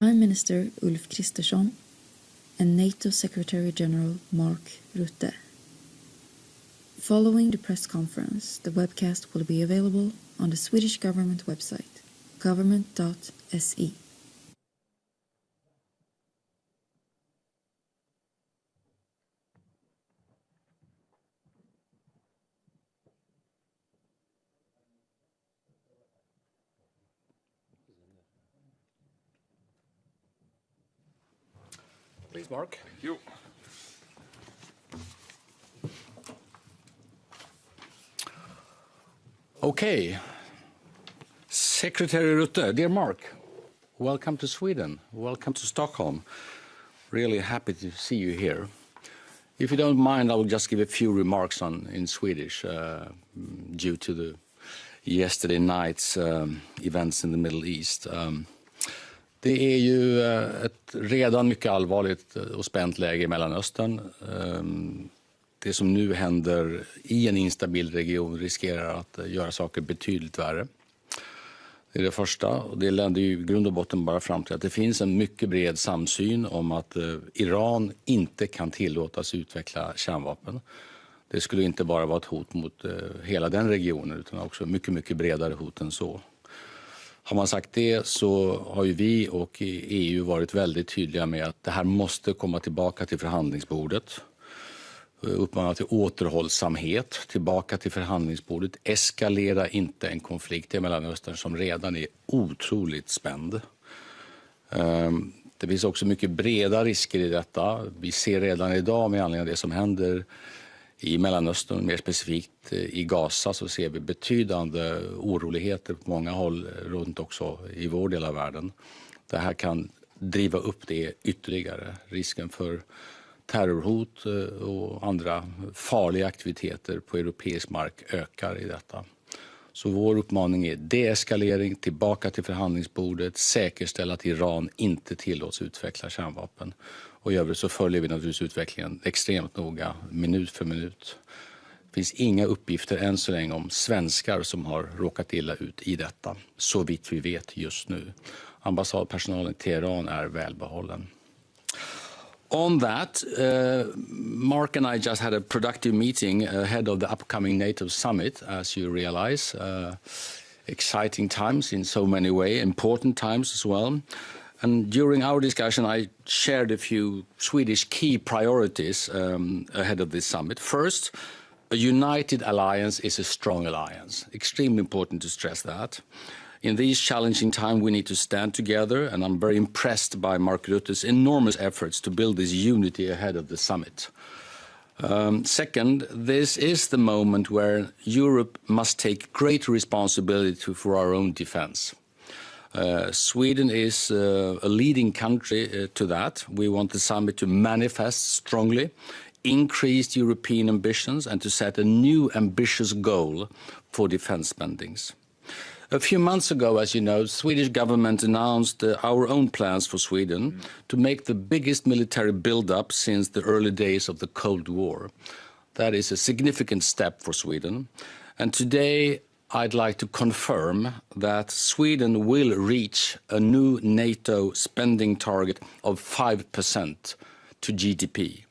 Prime Minister Ulf Kristersson and NATO Secretary General Mark Rutte. Following the press conference, the webcast will be available on the Swedish government website, government.se. Please, Mark. Thank you. Okay. Secretary Rutte, dear Mark, welcome to Sweden. Welcome to Stockholm. Really happy to see you here. If you don't mind, I will just give a few remarks in Swedish due to the yesterday night's events in the Middle East. Det är ju ett redan mycket allvarligt och spänt läge i Mellanöstern. Det som nu händer i en instabil region riskerar att göra saker betydligt värre. Det är det första, och det länder ju i grund och botten bara fram till att det finns en mycket bred samsyn om att Iran inte kan tillåtas utveckla kärnvapen. Det skulle inte bara vara ett hot mot hela den regionen utan också mycket, mycket bredare hot än så. Har man sagt det så har ju vi och EU varit väldigt tydliga med att det här måste komma tillbaka till förhandlingsbordet. Uppmanar till återhållsamhet, tillbaka till förhandlingsbordet. Eskalera inte en konflikt i Mellanöstern som redan är otroligt spänd. Det finns också mycket breda risker i detta. Vi ser redan idag med anledning av det som händer i Mellanöstern, mer specifikt i Gaza, så ser vi betydande oroligheter på många håll runt också i vår del av världen. Det här kan driva upp det ytterligare. Risken för terrorhot och andra farliga aktiviteter på europeisk mark ökar i detta. Så vår uppmaning är deeskalering, tillbaka till förhandlingsbordet, säkerställa att Iran inte tillåts utveckla kärnvapen. Och i övrigt så följer vi naturligtvis utvecklingen extremt noga, minut för minut. Det finns inga uppgifter än så länge om svenskar som har råkat illa ut i detta, så vitt vi vet just nu. Ambassadpersonalen i Teheran är välbehållen. On that, Mark and I just had a productive meeting ahead of the upcoming NATO summit, as you realize. Exciting times in so many ways, important times as well. And during our discussion, I shared a few Swedish key priorities ahead of this summit. First, a united alliance is a strong alliance. Extremely important to stress that. In these challenging times, we need to stand together, and I'm very impressed by Mark Rutte's enormous efforts to build this unity ahead of the summit. Second, this is the moment where Europe must take great responsibility for our own defense. Sweden is a leading country to that. We want the summit to manifest strongly increased European ambitions and to set a new ambitious goal for defense spendings. A few months ago, as you know, the Swedish government announced our own plans for Sweden to make the biggest military build-up since the early days of the Cold War. That is a significant step for Sweden. And today, I'd like to confirm that Sweden will reach a new NATO spending target of 5% to GDP,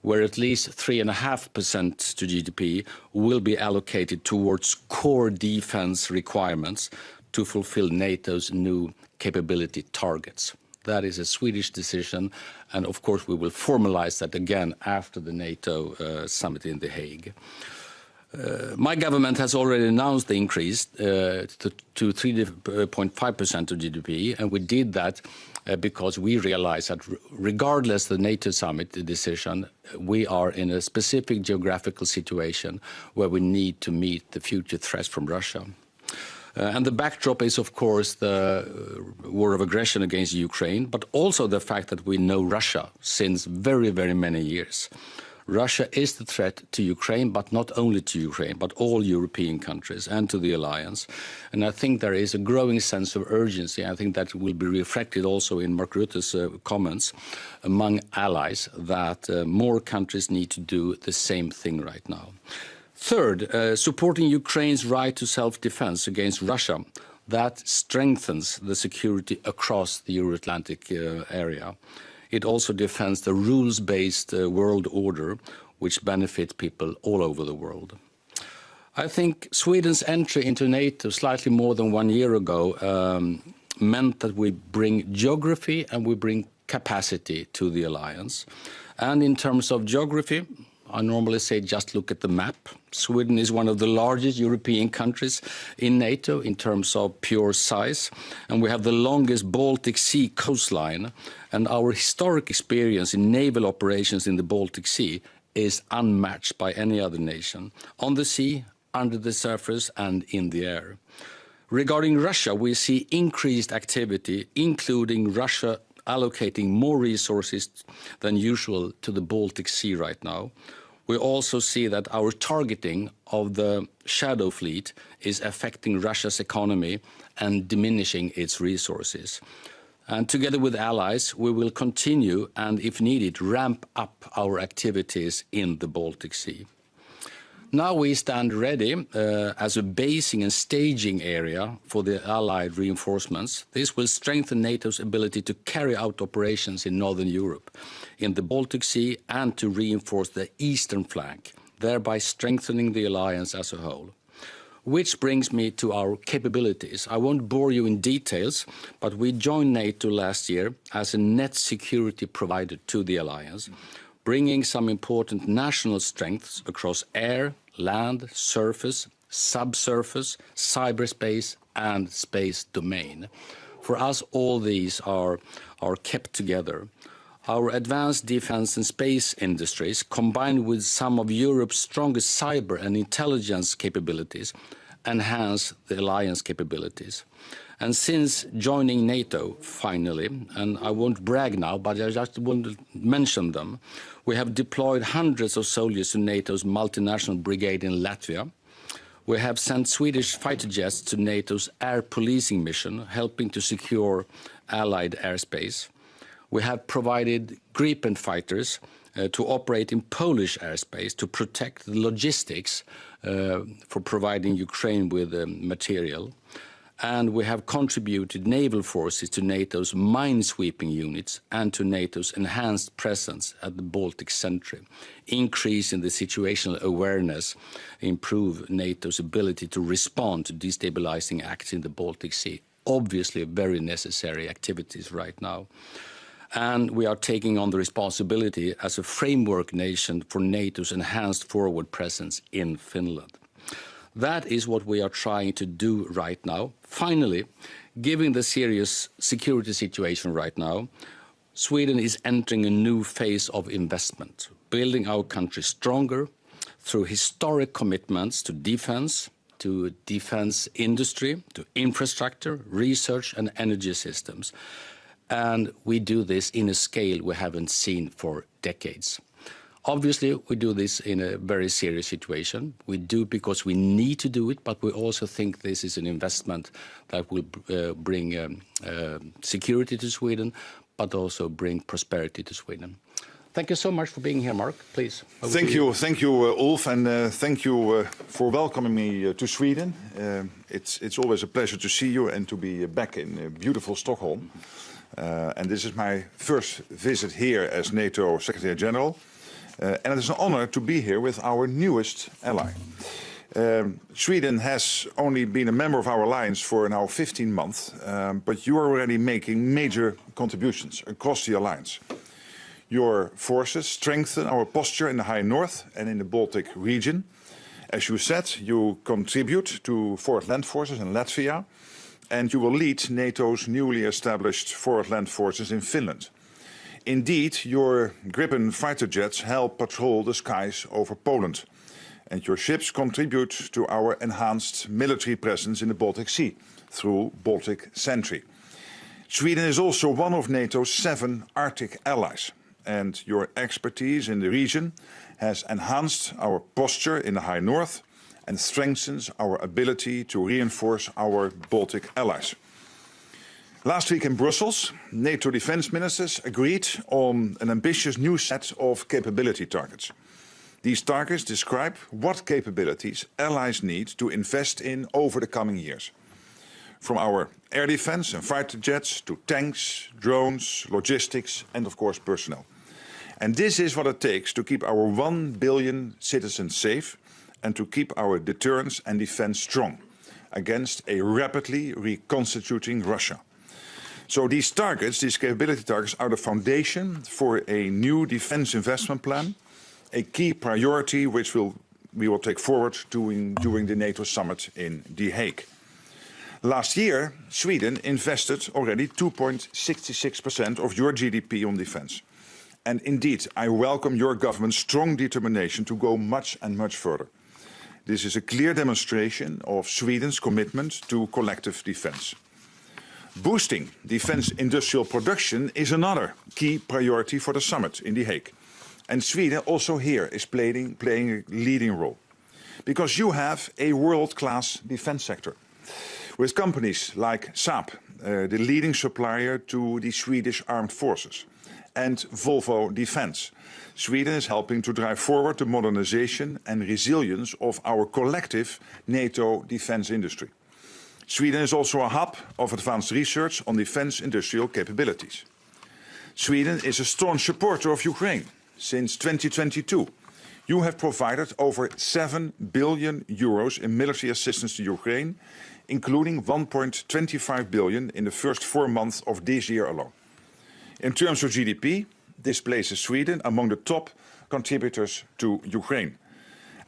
where at least 3.5% to GDP will be allocated towards core defense requirements to fulfill NATO's new capability targets. That is a Swedish decision, and of course we will formalize that again after the NATO summit in The Hague. My government has already announced the increase to 3.5% of GDP, and we did that because we realize that regardless of the NATO summit decision, we are in a specific geographical situation where we need to meet the future threats from Russia. And the backdrop is, of course, the war of aggression against Ukraine, but also the fact that we know Russia since very, very many years. Russia is the threat to Ukraine, but not only to Ukraine, but all European countries and to the alliance. And I think there is a growing sense of urgency. I think that will be reflected also in Mark Rutte's comments among allies that more countries need to do the same thing right now. Third, supporting Ukraine's right to self-defense against Russia. That strengthens the security across the Euro-Atlantic area. It also defends the rules-based world order, which benefits people all over the world. I think Sweden's entry into NATO slightly more than 1 year ago meant that we bring geography and we bring capacity to the alliance. And in terms of geography, I normally say just look at the map. Sweden is one of the largest European countries in NATO in terms of pure size, and we have the longest Baltic Sea coastline, and our historic experience in naval operations in the Baltic Sea is unmatched by any other nation, on the sea, under the surface, and in the air. Regarding Russia, we see increased activity, including Russia allocating more resources than usual to the Baltic Sea right now. We also see that our targeting of the shadow fleet is affecting Russia's economy and diminishing its resources. And together with allies, we will continue and, if needed, ramp up our activities in the Baltic Sea. Now we stand ready as a basing and staging area for the Allied reinforcements. This will strengthen NATO's ability to carry out operations in Northern Europe, in the Baltic Sea, and to reinforce the eastern flank, thereby strengthening the alliance as a whole. Which brings me to our capabilities. I won't bore you in details, but we joined NATO last year as a net security provider to the alliance, bringing some important national strengths across air, land, surface, subsurface, cyberspace, and space domain. For us, all these are kept together. Our advanced defense and space industries, combined with some of Europe's strongest cyber and intelligence capabilities, enhance the alliance capabilities. And since joining NATO, finally, and I won't brag now, but I just want to mention them, we have deployed hundreds of soldiers to NATO's multinational brigade in Latvia. We have sent Swedish fighter jets to NATO's air policing mission, helping to secure Allied airspace. We have provided Gripen fighters to operate in Polish airspace to protect the logistics for providing Ukraine with material. And we have contributed naval forces to NATO's minesweeping units and to NATO's enhanced presence at the Baltic Century, increasing the situational awareness, improve NATO's ability to respond to destabilizing acts in the Baltic Sea. Obviously, very necessary activities right now. And we are taking on the responsibility as a framework nation for NATO's enhanced forward presence in Finland. That is what we are trying to do right now. Finally, given the serious security situation right now, Sweden is entering a new phase of investment, building our country stronger through historic commitments to defense industry, to infrastructure, research and energy systems. And we do this in a scale we haven't seen for decades. Obviously, we do this in a very serious situation. We do because we need to do it, but we also think this is an investment that will bring security to Sweden, but also bring prosperity to Sweden. Thank you so much for being here, Mark. Please. Thank you, Ulf, and thank you for welcoming me to Sweden. It's always a pleasure to see you and to be back in beautiful Stockholm. And this is my first visit here as NATO Secretary General. And it is an honor to be here with our newest ally. Sweden has only been a member of our alliance for now 15 months, but you are already making major contributions across the alliance. Your forces strengthen our posture in the High North and in the Baltic region. As you said, you contribute to forward land forces in Latvia, and you will lead NATO's newly established forward land forces in Finland. Indeed, your Gripen fighter jets help patrol the skies over Poland, and your ships contribute to our enhanced military presence in the Baltic Sea through Baltic Sentry. Sweden is also one of NATO's 7 Arctic allies, and your expertise in the region has enhanced our posture in the High North and strengthens our ability to reinforce our Baltic allies. Last week in Brussels, NATO defense ministers agreed on an ambitious new set of capability targets. These targets describe what capabilities allies need to invest in over the coming years. from our air defense and fighter jets to tanks, drones, logistics, and of course personnel. And this is what it takes to keep our 1 billion citizens safe and to keep our deterrence and defense strong against a rapidly reconstituting Russia. So these targets, these capability targets, are the foundation for a new defense investment plan, a key priority which we will take forward during the NATO summit in The Hague. Last year, Sweden invested already 2.66% of your GDP on defense. And indeed, I welcome your government's strong determination to go much and much further. This is a clear demonstration of Sweden's commitment to collective defense. Boosting defense industrial production is another key priority for the summit in The Hague. And Sweden also here is playing a leading role. Because you have a world-class defense sector. With companies like Saab, the leading supplier to the Swedish armed forces, and Volvo Defense. Sweden is helping to drive forward the modernization and resilience of our collective NATO defense industry. Sweden is also a hub of advanced research on defense industrial capabilities. Sweden is a staunch supporter of Ukraine. Since 2022, you have provided over 7 billion euros in military assistance to Ukraine, including 1.25 billion in the first 4 months of this year alone. In terms of GDP, this places Sweden among the top contributors to Ukraine.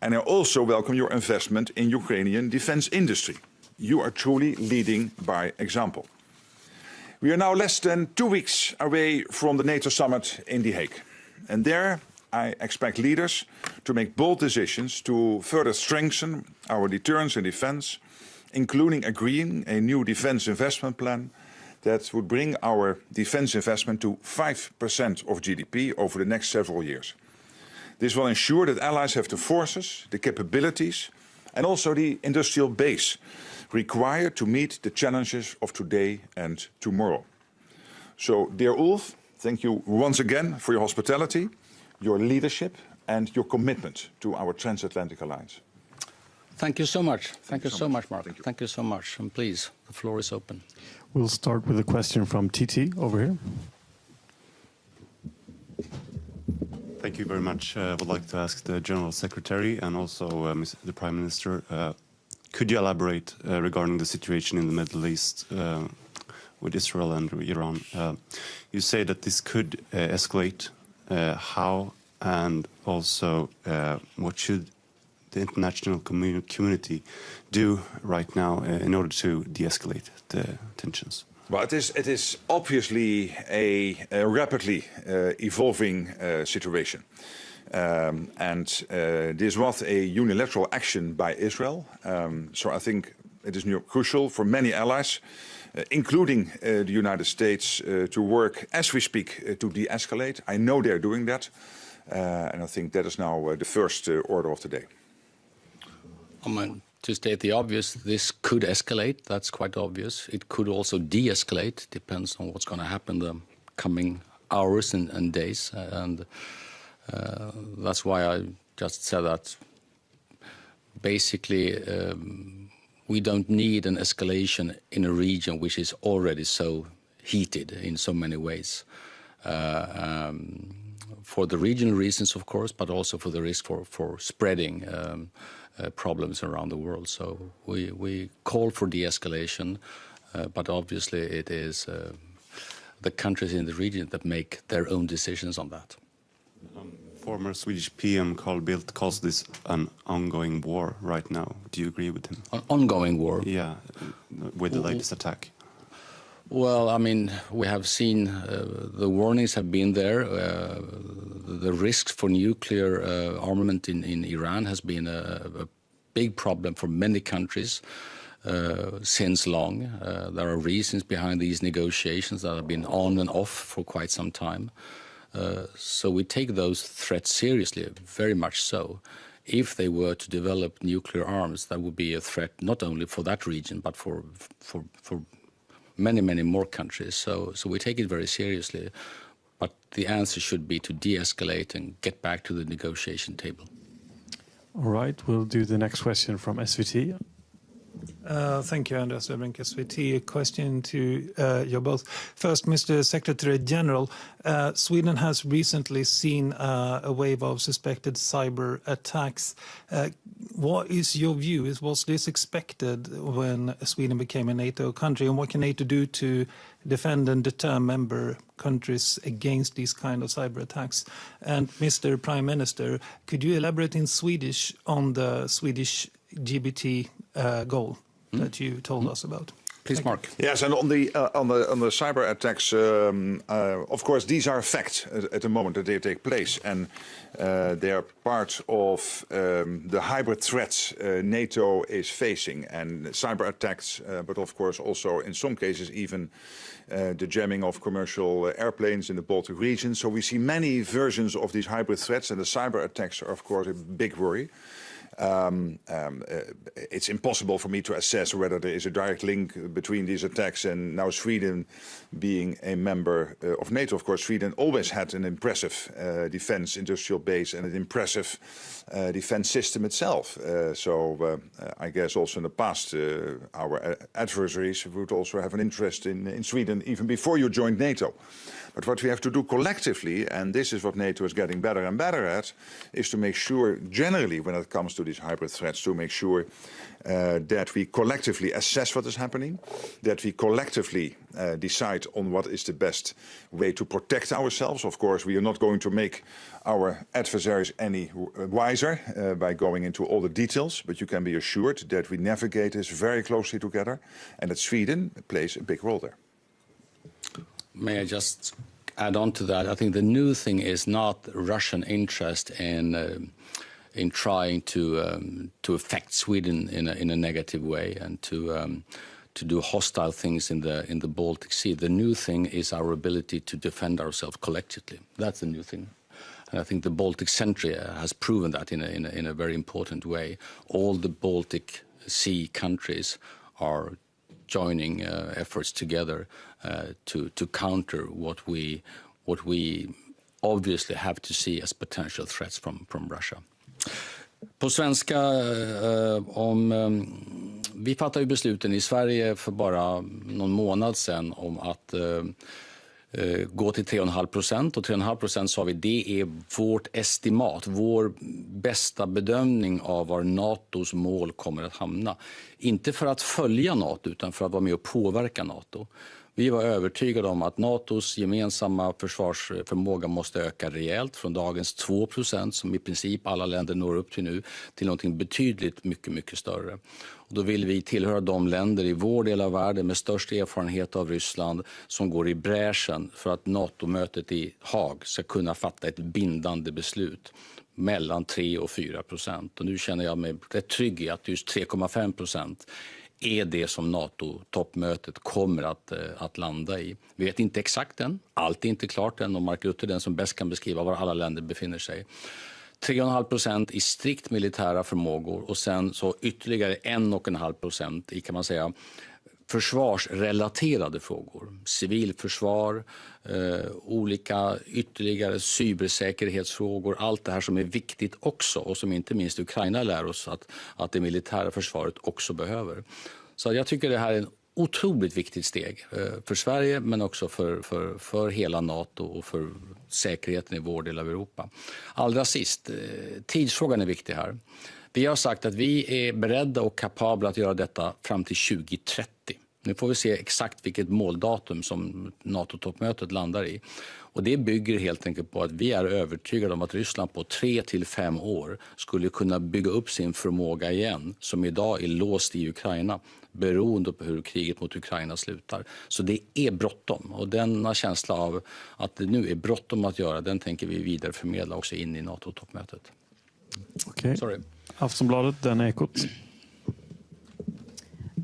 And I also welcome your investment in Ukrainian defense industry. You are truly leading by example. We are now less than 2 weeks away from the NATO summit in The Hague. And there I expect leaders to make bold decisions to further strengthen our deterrence and defense, including agreeing a new defense investment plan that would bring our defense investment to 5% of GDP over the next several years. This will ensure that allies have the forces, the capabilities, and also the industrial base required to meet the challenges of today and tomorrow. So, dear Ulf, thank you once again for your hospitality, your leadership, and your commitment to our transatlantic alliance. Thank you so much. Thank you so much, Mark. Thank you so much. And please, the floor is open. We'll start with a question from TT over here. Thank you very much. I would like to ask the General Secretary and also the Prime Minister, could you elaborate regarding the situation in the Middle East with Israel and Iran? You say that this could escalate. How and also what should the international community do right now in order to de-escalate the tensions? Well, it is obviously a rapidly evolving situation. And this was a unilateral action by Israel. So I think it is crucial for many allies, including the United States, to work as we speak to de-escalate. I know they're doing that. And I think that is now the first order of the day. To state the obvious, this could escalate. That's quite obvious. It could also de-escalate. Depends on what's going to happen the coming hours and days. And that's why I just said that basically we don't need an escalation in a region which is already so heated in so many ways. For the regional reasons, of course, but also for the risk for spreading problems around the world. So we call for de-escalation, but obviously it is the countries in the region that make their own decisions on that. Former Swedish PM Carl Bildt calls this an ongoing war right now. Do you agree with him? An ongoing war? Yeah, with the latest attack. Well, I mean, we have seen the warnings have been there. The risks for nuclear armament in Iran has been a big problem for many countries since long. There are reasons behind these negotiations that have been on and off for quite some time. So we take those threats seriously, very much so. If they were to develop nuclear arms, that would be a threat not only for that region, but for many, many more countries. So we take it very seriously. But the answer should be to de-escalate and get back to the negotiation table. All right, we'll do the next question from SVT. Thank you, Anders Öbrink, SVT. A question to you both. First, Mr. Secretary General, Sweden has recently seen a wave of suspected cyber attacks. What is your view? Was this expected when Sweden became a NATO country? And what can NATO do to defend and deter member countries against these kind of cyber attacks? And Mr. Prime Minister, could you elaborate in Swedish on the Swedish GBT goal that you told us about? Please, Mark. Yes, and on the cyber attacks, of course, these are facts at the moment that they take place, and they are part of the hybrid threats NATO is facing, and cyber attacks, but of course also in some cases even the jamming of commercial airplanes in the Baltic region. So we see many versions of these hybrid threats, and the cyber attacks are of course a big worry. It's impossible for me to assess whether there is a direct link between these attacks and now Sweden being a member of NATO. Of course, Sweden always had an impressive defense industrial base and an impressive defense system itself. So I guess also in the past our adversaries would also have an interest in Sweden even before you joined NATO. But what we have to do collectively, and this is what NATO is getting better and better at, is to make sure, generally when it comes to these hybrid threats, to make sure that we collectively assess what is happening, that we collectively decide on what is the best way to protect ourselves. Of course, we are not going to make our adversaries any wiser by going into all the details, but you can be assured that we navigate this very closely together and that Sweden plays a big role there. May I just add on to that? I think the new thing is not Russian interest in trying to affect Sweden in a negative way and to do hostile things in the Baltic Sea. The new thing is our ability to defend ourselves collectively. That's the new thing. And I think the Baltic Century has proven that in a very important way. All the Baltic Sea countries are joining efforts together to counter what we obviously have to see as potential threats from Russia. På svenska, vi fattade ju besluten i Sverige för bara någon månad sedan om att gå till 3,5%, och 3,5% sa vi, det är vårt estimat, vår bästa bedömning av var NATOs mål kommer att hamna. Inte för att följa NATO utan för att vara med och påverka NATO. Vi var övertygade om att NATOs gemensamma försvarsförmåga måste öka rejält från dagens 2% som i princip alla länder når upp till nu till någonting betydligt mycket större. Och då vill vi tillhöra de länder i vår del av världen med störst erfarenhet av Ryssland som går i bräschen för att NATO-mötet i Haag ska kunna fatta ett bindande beslut mellan 3 och 4%. Och nu känner jag mig rätt trygg i att just 3,5% är det som NATO-toppmötet kommer att landa i. Vi vet inte exakt än, allt är inte klart än, och Mark Rutte är den som bäst kan beskriva var alla länder befinner sig. 3,5% i strikt militära förmågor och sen så ytterligare 1,5% i, kan man säga, försvarsrelaterade frågor. Civilförsvar, olika ytterligare cybersäkerhetsfrågor, allt det här som är viktigt också och som inte minst Ukraina lär oss att det militära försvaret också behöver. Så jag tycker det här är en otroligt viktigt steg för Sverige men också för hela NATO och för säkerheten i vår del av Europa. Allra sist, tidsfrågan är viktig här. Vi har sagt att vi är beredda och kapabla att göra detta fram till 2030. Nu får vi se exakt vilket måldatum som NATO-toppmötet landar i. Och det bygger helt enkelt på att vi är övertygade om att Ryssland på 3 till 5 år skulle kunna bygga upp sin förmåga igen, som idag är låst i Ukraina, beroende på hur kriget mot Ukraina slutar. Så det är bråttom, och denna känsla av att det nu är bråttom att göra, den tänker vi vidare förmedla också in i NATO-toppmötet. Okej. Sorry. Aftonbladet, den Ekot.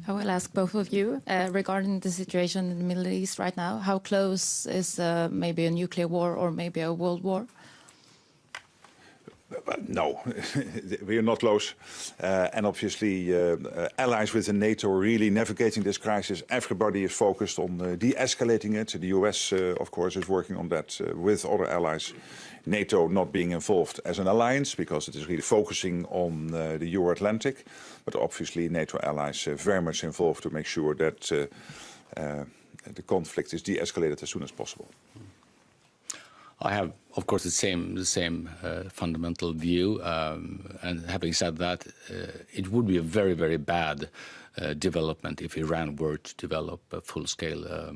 I will ask both of you regarding the situation in the Middle East right now. How close is maybe a nuclear war or maybe a world war? No, we are not close. And obviously, allies within NATO are really navigating this crisis. Everybody is focused on de-escalating it. The US, of course, is working on that with other allies. NATO not being involved as an alliance because it is really focusing on the Euro-Atlantic. But obviously, NATO allies very much involved to make sure that the conflict is de-escalated as soon as possible. I have, of course, the same fundamental view. And having said that, it would be a very, very bad development if Iran were to develop full-scale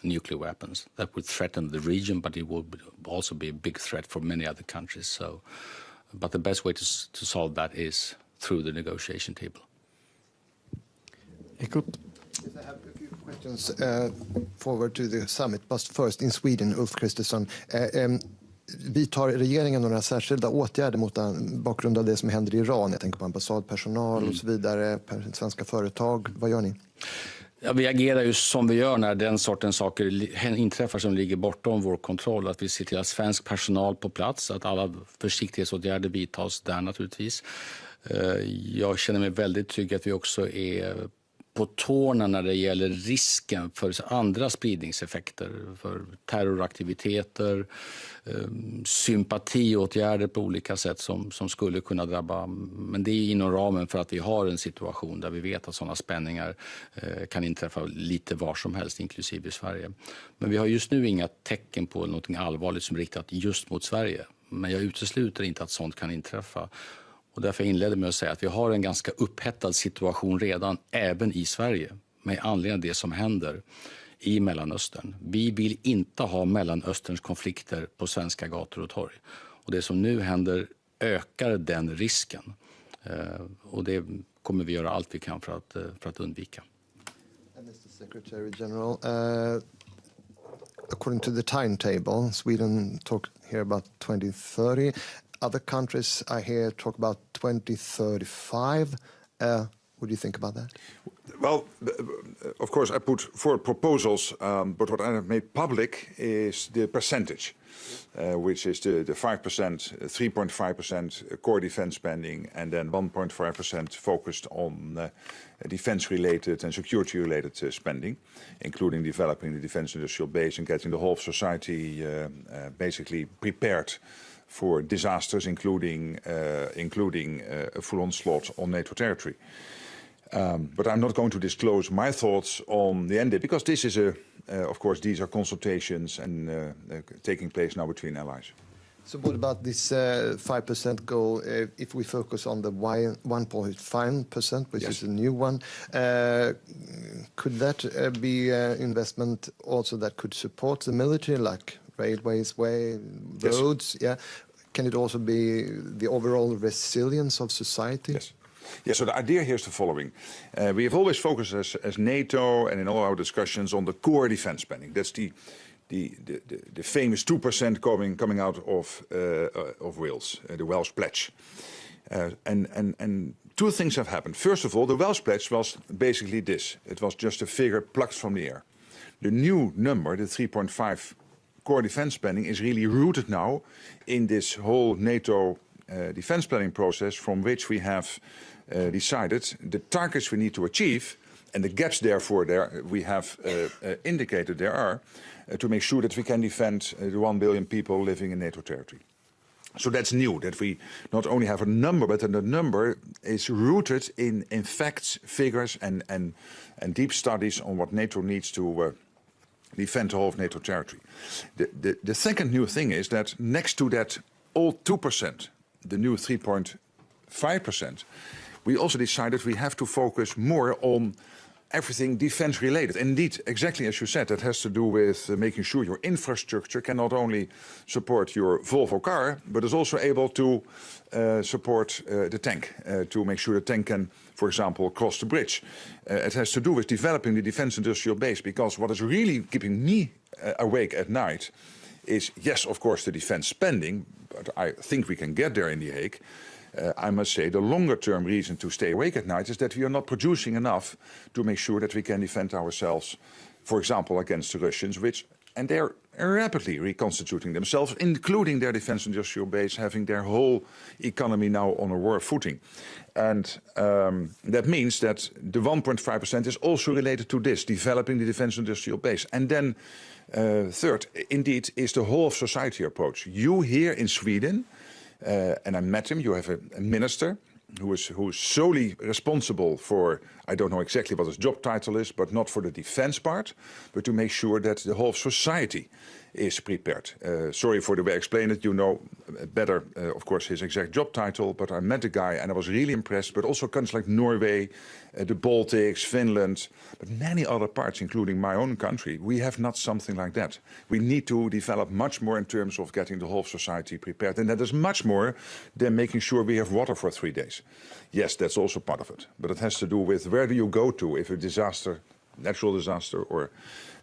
nuclear weapons. That would threaten the region, but it would also be a big threat for many other countries. So, but the best way to solve that is through the negotiation table. Ekot. Yes, I have a few questions forward to the summit, but first in Sweden, Ulf Kristersson. Vidtar regeringen några särskilda åtgärder mot bakgrund av det som händer i Iran? Jag tänker på ambassadpersonal och så vidare, svenska företag. Vad gör ni? Ja, vi agerar ju som vi gör när den sortens saker inträffar som ligger bortom vår kontroll. Att vi ser till att svensk personal på plats, att alla försiktighetsåtgärder vidtas där naturligtvis. Jag känner mig väldigt trygg att vi också är på tårna när det gäller risken för andra spridningseffekter, för terroraktiviteter, sympatiåtgärder på olika sätt som skulle kunna drabba. Men det är inom ramen för att vi har en situation där vi vet att sådana spänningar kan inträffa lite var som helst, inklusive i Sverige. Men vi har just nu inga tecken på något allvarligt som är riktat just mot Sverige. Men jag utesluter inte att sånt kan inträffa. Och därför inledde med att säga att vi har en ganska upphettad situation redan även i Sverige med anledning av det som händer i Mellanöstern. Vi vill inte ha Mellanösterns konflikter på svenska gator och torg. Och det som nu händer ökar den risken. Och det kommer vi göra allt vi kan för att undvika. Mr. Secretary General, according to the timetable, Sweden talked here about 2030. Other countries I hear talk about 2035. What do you think about that? Well, of course, I put forward proposals, but what I have made public is the percentage, which is the 5%, 3.5% core defense spending, and then 1.5% focused on defense-related and security-related spending, including developing the defense industrial base and getting the whole of society basically prepared for disasters, including a full onslaught on NATO territory. But I'm not going to disclose my thoughts on the end date, because this is of course, these are consultations and taking place now between allies. So what about this 5% goal? If we focus on the 1.5%, which is a new one, could that be investment also that could support the military, like railways, roads? Yes. Yeah. Can it also be the overall resilience of society? Yes. Yeah, so the idea here is the following. We have always focused as NATO and in all our discussions on the core defense spending. That's the famous 2% coming out of Wales, the Welsh pledge. And two things have happened. First of all, the Welsh pledge was basically this. It was just a figure plucked from the air. The new number, the 3.5 core defense spending, is really rooted now in this whole NATO defense planning process, from which we have decided the targets we need to achieve and the gaps therefore we have indicated there are to make sure that we can defend the 1 billion people living in NATO territory. So that's new, that we not only have a number, but that the number is rooted in facts, figures and deep studies on what NATO needs to defend the whole of NATO territory. The second new thing is that next to that old 2%, the new 3.5%, we also decided we have to focus more on everything defense related. Indeed, exactly as you said, that has to do with making sure your infrastructure can not only support your Volvo car, but is also able to support the tank, to make sure the tank can, for example, cross the bridge. It has to do with developing the defense industrial base, because what is really keeping me awake at night is, yes, of course, the defense spending, but I think we can get there in The Hague. I must say the longer-term reason to stay awake at night is that we are not producing enough to make sure that we can defend ourselves, for example, against the Russians, and they're rapidly reconstituting themselves, including their defense industrial base, having their whole economy now on a war footing. And that means that the 1.5% is also related to this, developing the defense industrial base. And then third, indeed, is the whole of society approach. You here in Sweden, and I met him, you have a minister who is solely responsible for, I don't know exactly what his job title is, but not for the defense part, but to make sure that the whole of society is prepared. Sorry for the way I explained it. You know better, of course, his exact job title, but I met the guy and I was really impressed, but also countries like Norway, the Baltics, Finland, but many other parts, including my own country, we have not something like that. We need to develop much more in terms of getting the whole of society prepared, and that is much more than making sure we have water for 3 days. Yes, that's also part of it, but it has to do with where do you go to if a disaster, natural disaster or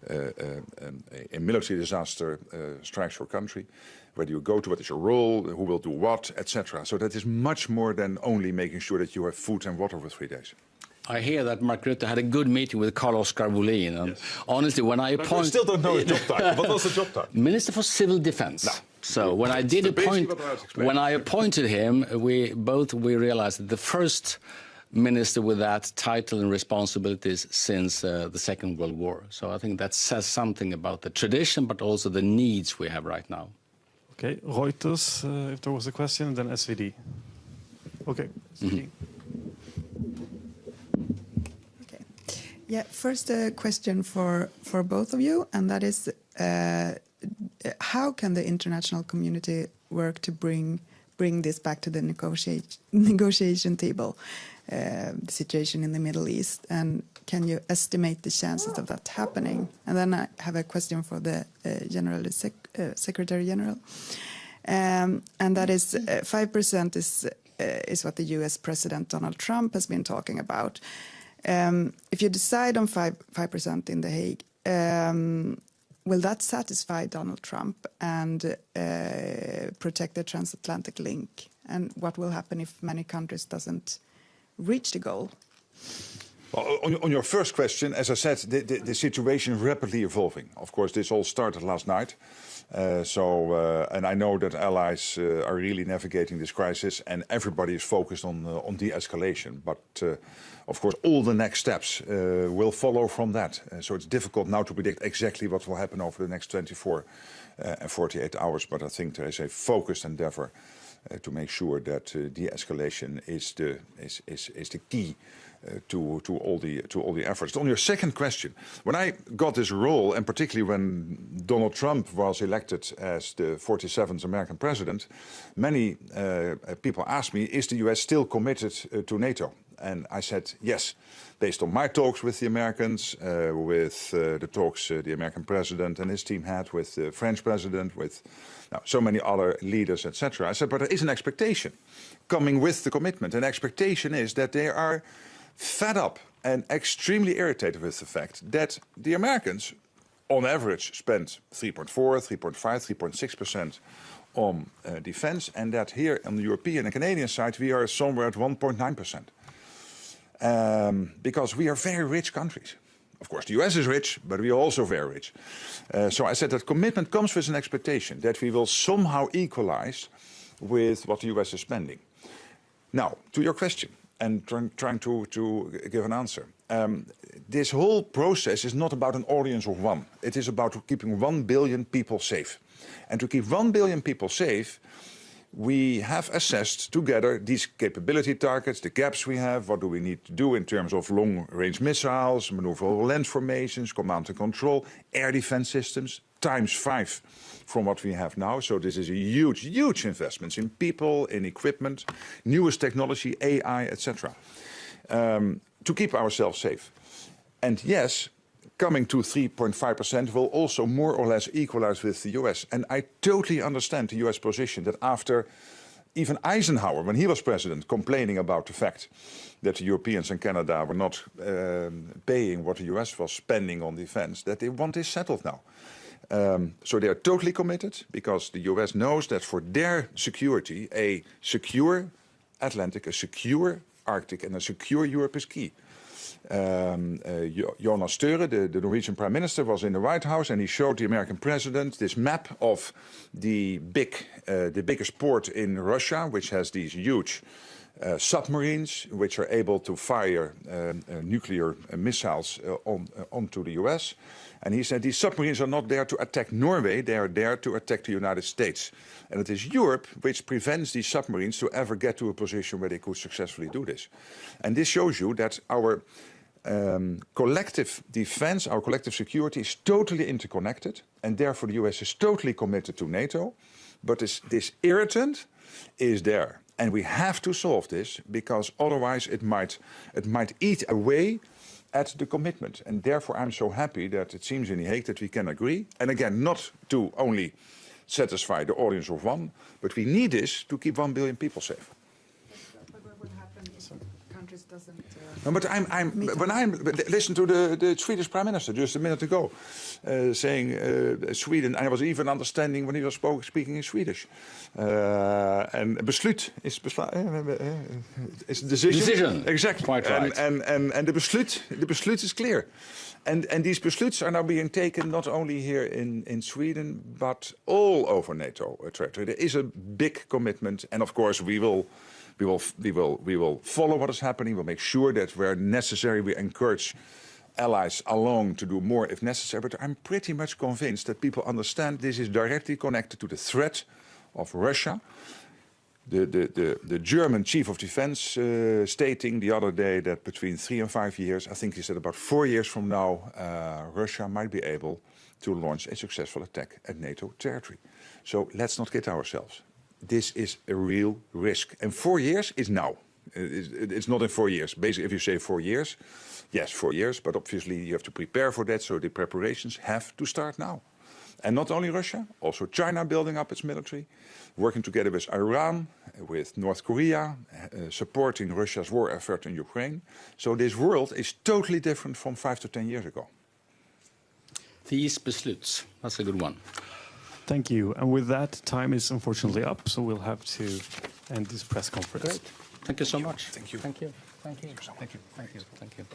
a military disaster strikes your country. Where do you go to? What is your role? Who will do what, etc. So that is much more than only making sure that you have food and water for 3 days. I hear that Mark Rutte had a good meeting with Carl-Oskar Wåhlin. And yes. Honestly, when I appointed... I still don't know his job title. What was the job title? Minister for Civil Defense. No. So when I did when I appointed him, we realized that the first minister with that title and responsibilities since the Second World War. So I think that says something about the tradition, but also the needs we have right now. Okay, Reuters, if there was a question, then SVD. Okay, SVD. Okay. Yeah, first a question for both of you, and that is, how can the international community work to bring this back to the negotiation table, the situation in the Middle East, and can you estimate the chances of that happening? And then I have a question for the Secretary General, and that is 5% is what the U.S. President Donald Trump has been talking about. If you decide on 5% in The Hague, will that satisfy Donald Trump and protect the transatlantic link? And what will happen if many countries doesn't reach the goal? Well, on your first question, as I said, the situation is rapidly evolving. Of course, this all started last night. And I know that allies are really navigating this crisis, and everybody is focused on de-escalation. But of course, all the next steps will follow from that. So it's difficult now to predict exactly what will happen over the next 24 and 48 hours. But I think there is a focused endeavor to make sure that de-escalation is the key to all the efforts. On your second question, when I got this role, and particularly when Donald Trump was elected as the 47th American president, many people asked me, is the US still committed to NATO? And I said yes, based on my talks with the Americans, with the talks the American president and his team had with the French president, with so many other leaders, etc. I said, but there is an expectation coming with the commitment. An expectation is that they are fed up and extremely irritated with the fact that the Americans, on average, spend 3.4%, 3.5%, 3.6% on defense, and that here on the European and Canadian side, we are somewhere at 1.9%. Because we are very rich countries. Of course, the US is rich, but we are also very rich. So I said that commitment comes with an expectation that we will somehow equalize with what the US is spending. Now, to your question, and trying to give an answer. This whole process is not about an audience of one. It is about keeping 1 billion people safe. And to keep 1 billion people safe, we have assessed together these capability targets, the gaps we have, what do we need to do in terms of long-range missiles, maneuverable land formations, command and control, air defense systems, ×5 from what we have now. So this is a huge, huge investment in people, in equipment, newest technology, AI, etc. To keep ourselves safe. And yes, coming to 3.5% will also more or less equalize with the US. And I totally understand the US position that after even Eisenhower, when he was president, complaining about the fact that the Europeans and Canada were not paying what the US was spending on defense, that they want this settled now. So they are totally committed because the US knows that for their security, a secure Atlantic, a secure Arctic and a secure Europe is key. Jonas Støre, the Norwegian Prime Minister, was in the White House, and he showed the American president this map of the biggest port in Russia, which has these huge submarines which are able to fire nuclear missiles onto the US. And he said these submarines are not there to attack Norway, they are there to attack the United States. And it is Europe which prevents these submarines to ever get to a position where they could successfully do this. And this shows you that our collective defense, our collective security is totally interconnected, and therefore the US is totally committed to NATO. But this irritant is there. And we have to solve this, because otherwise it might eat away at the commitment. And therefore I'm so happy that it seems in The Hague that we can agree. And again, not to only satisfy the audience of one, but we need this to keep 1 billion people safe. But what would happen if countries doesn't... No, but listen to the Swedish Prime Minister just a minute ago, saying Sweden, I was even understanding when he was speaking in Swedish. And besluit is a decision. Exactly. Quite right. And the besluit is clear. And these besluits are now being taken not only here in Sweden, but all over NATO territory. There is a big commitment, and of course we will follow what is happening. We'll make sure that where necessary we encourage allies along to do more if necessary. But I'm pretty much convinced that people understand this is directly connected to the threat of Russia. The German Chief of Defense stating the other day that between 3 and 5 years, I think he said about 4 years from now, Russia might be able to launch a successful attack at NATO territory. So let's not kid ourselves. This is a real risk. And 4 years is now. It's not in 4 years. Basically, if you say 4 years, yes, 4 years, but obviously you have to prepare for that, so the preparations have to start now. And not only Russia, also China building up its military, working together with Iran, with North Korea, supporting Russia's war effort in Ukraine. So this world is totally different from 5 to 10 years ago. These besluts, that's a good one. Thank you. And with that, time is unfortunately up, so we'll have to end this press conference. Great. Thank you so much. Thank you. Thank you. Thank you. Thank you. Thank you. Thank you.